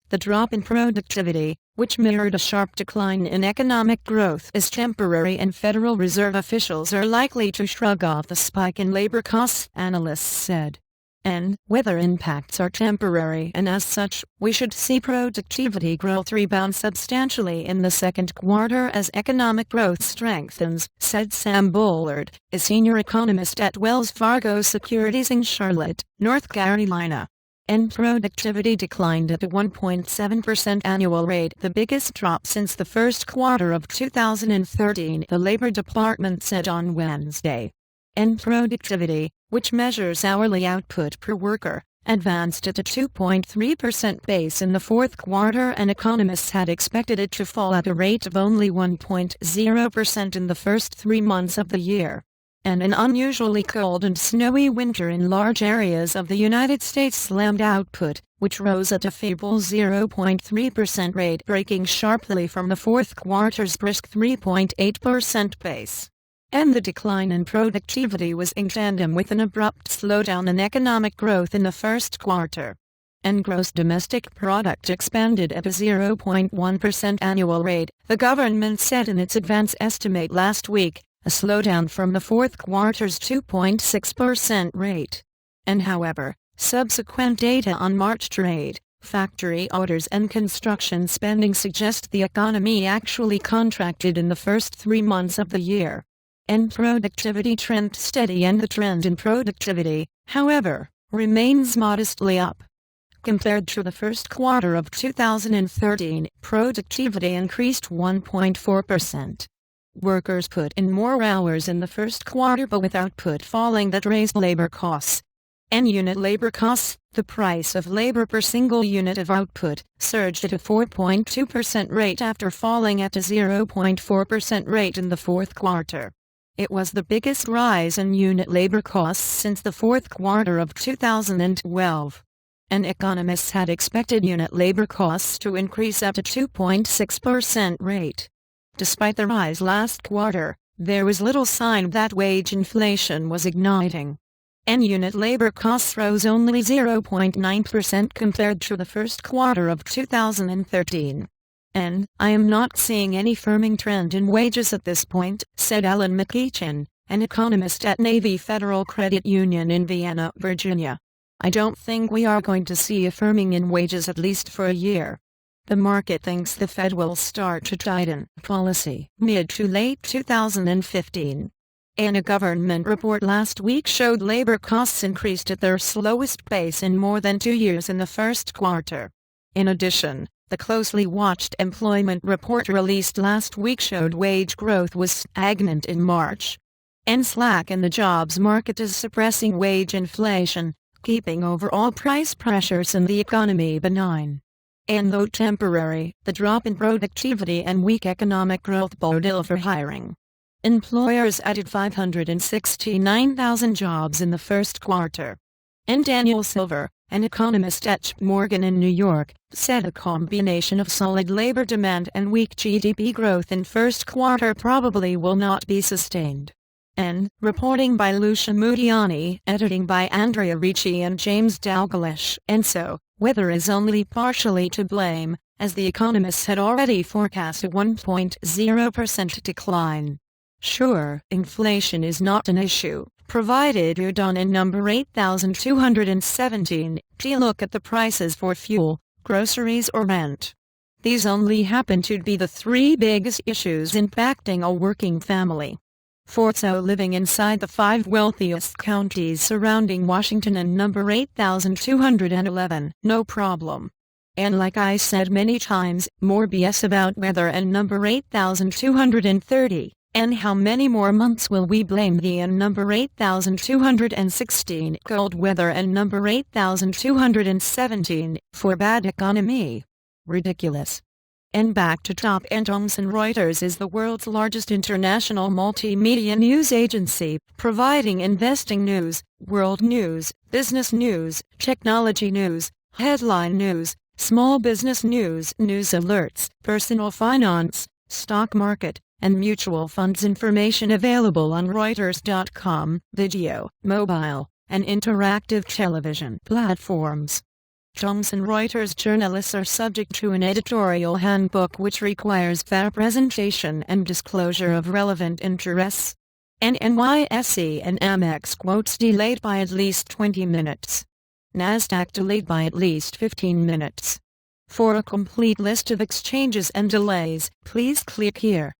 The drop in productivity, which mirrored a sharp decline in economic growth, is temporary and Federal Reserve officials are likely to shrug off the spike in labor costs, analysts said. And weather impacts are temporary, and as such, we should see productivity growth rebound substantially in the second quarter as economic growth strengthens, said Sam Bullard, a senior economist at Wells Fargo Securities in Charlotte, North Carolina. And productivity declined at a 1.7% annual rate, the biggest drop since the first quarter of 2013, the Labor Department said on Wednesday. And productivity, which measures hourly output per worker, advanced at a 2.3% pace in the fourth quarter, and economists had expected it to fall at a rate of only 1.0% in the first 3 months of the year. And an unusually cold and snowy winter in large areas of the United States slammed output, which rose at a feeble 0.3% rate, breaking sharply from the fourth quarter's brisk 3.8% pace. And the decline in productivity was in tandem with an abrupt slowdown in economic growth in the first quarter. And gross domestic product expanded at a 0.1% annual rate, the government said in its advance estimate last week, a slowdown from the fourth quarter's 2.6% rate. And however, subsequent data on March trade, factory orders and construction spending suggest the economy actually contracted in the first 3 months of the year. And productivity trended steady, and the trend in productivity, however, remains modestly up. Compared to the first quarter of 2013, productivity increased 1.4%. Workers put in more hours in the first quarter, but with output falling, that raised labor costs. And unit labor costs, the price of labor per single unit of output, surged at a 4.2% rate after falling at a 0.4% rate in the fourth quarter. It was the biggest rise in unit labor costs since the fourth quarter of 2012. And economists had expected unit labor costs to increase at a 2.6% rate. Despite the rise last quarter, there was little sign that wage inflation was igniting. And unit labor costs rose only 0.9% compared to the first quarter of 2013. And I am not seeing any firming trend in wages at this point, said Alan McEachin, an economist at Navy Federal Credit Union in Vienna, Virginia. I don't think we are going to see a firming in wages at least for a year. The market thinks the Fed will start to tighten policy mid to late 2015. And a government report last week showed labor costs increased at their slowest pace in more than 2 years in the first quarter. In addition, the closely watched employment report released last week showed wage growth was stagnant in March. And slack in the jobs market is suppressing wage inflation, keeping overall price pressures in the economy benign. And though temporary, the drop in productivity and weak economic growth bode ill for hiring. Employers added 569,000 jobs in the first quarter. And Daniel Silver, an economist at JP Morgan in New York, said a combination of solid labor demand and weak GDP growth in first quarter probably will not be sustained. And, reporting by Lucia Mudiani, editing by Andrea Ricci and James Dalglish, and so, weather is only partially to blame, as the economists had already forecast a 1.0% decline. Sure, inflation is not an issue, provided you're done in number 8217, to look at the prices for fuel, groceries or rent. These only happen to be the 3 biggest issues impacting a working family. For so living inside the 5 wealthiest counties surrounding Washington and number 8211, no problem. And like I said many times, more BS about weather and number 8230, and how many more months will we blame the and number 8216 cold weather and number 8217 for bad economy? Ridiculous. And back to top, and Thomson Reuters is the world's largest international multimedia news agency, providing investing news, world news, business news, technology news, headline news, small business news, news alerts, personal finance, stock market, and mutual funds information available on Reuters.com, video, mobile, and interactive television platforms. Thomson Reuters journalists are subject to an editorial handbook which requires fair presentation and disclosure of relevant interests. NYSE and Amex quotes delayed by at least 20 minutes. Nasdaq delayed by at least 15 minutes. For a complete list of exchanges and delays, please click here.